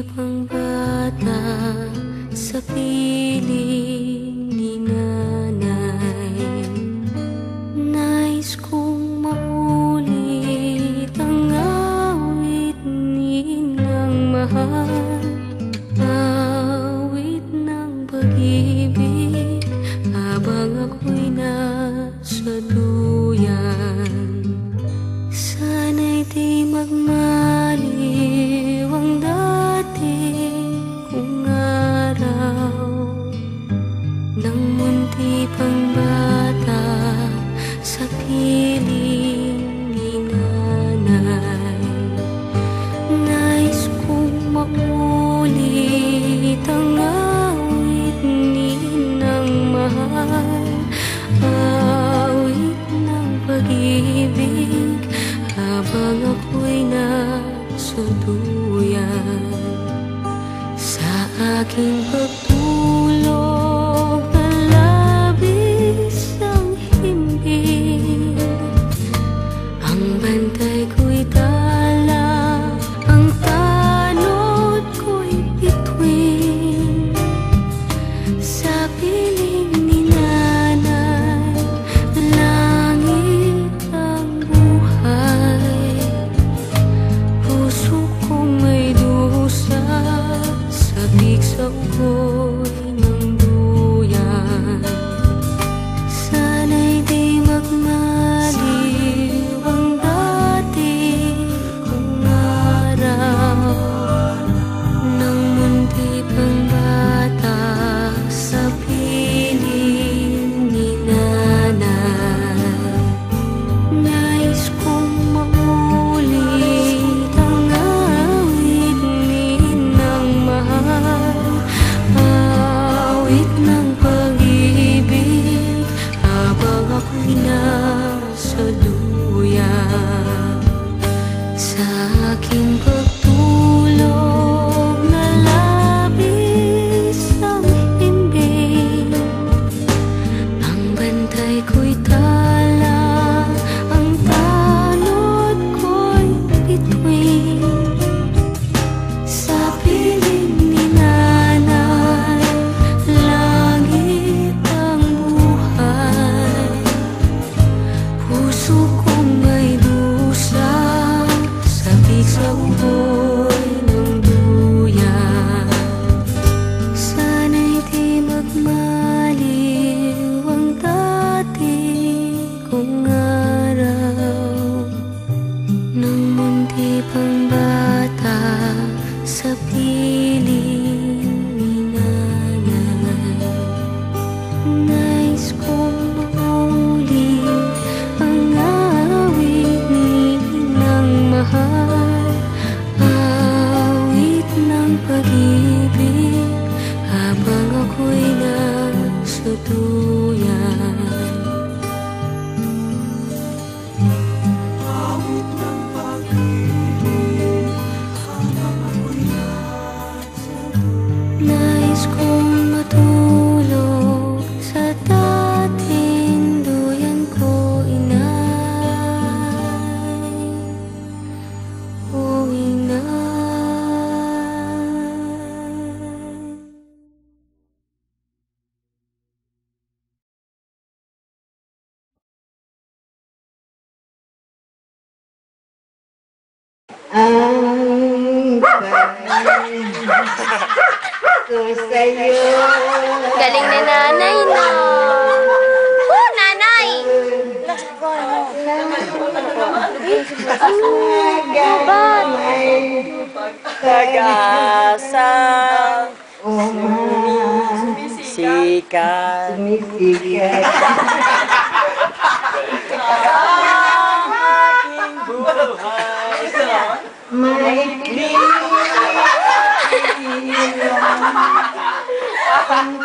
pang bata sa piling ni nanay. Nais kong maulit ang awit ni Inang mahal, awit ng pag-ibig habang ako'y nasa duyan. Sana'y di magmaliw ang dati kong araw nang munti pang bata sa piling ni nanay. Nais kong maulit ang awit ni Inang mahal, awit ng pag-ibig habang ako'y nasa duyan. Sa aking pagtulog na labis ang himbing, ang bantay ko'y tala, ang tanod ko'y bituin. Sa piling ni nanay, langit ang buhay. Puso kong may dusa, sabik sa ugoy ng duyan. Sana'y di magmaliw ang dati kong araw nang munti pang bata sa piling ni nanay. Nais kong maulit ang awit ni Inang mahal, awit ng pag-ibig habang ako'y nasa duyan. Sa aking pagtulog na labis ang himbing, ang bantay ko'y tala, ang tanod ko'y bituin. Sa piling ni nanay, langit ang buhay. Puso kong may dusa, sabik sa ugoy ng duyan. Sana'y di magmaliw ang dati kong araw nang munti pang bata sa piling ni nanay. Nais kong maulit ang awit ni Inang mahal, awit ng pag-ibig habang ako'y nasa duyan. Awit ng pag-ibig habang ako'y nasa duyan. Nais kong matulog sa dating duyan ko, inay, o inay. Ang ko sa'yo. Galing ni nanay, no? Oh, nanay! Pag-asa sumisikat, Sumisikat. ang aking buhay May ang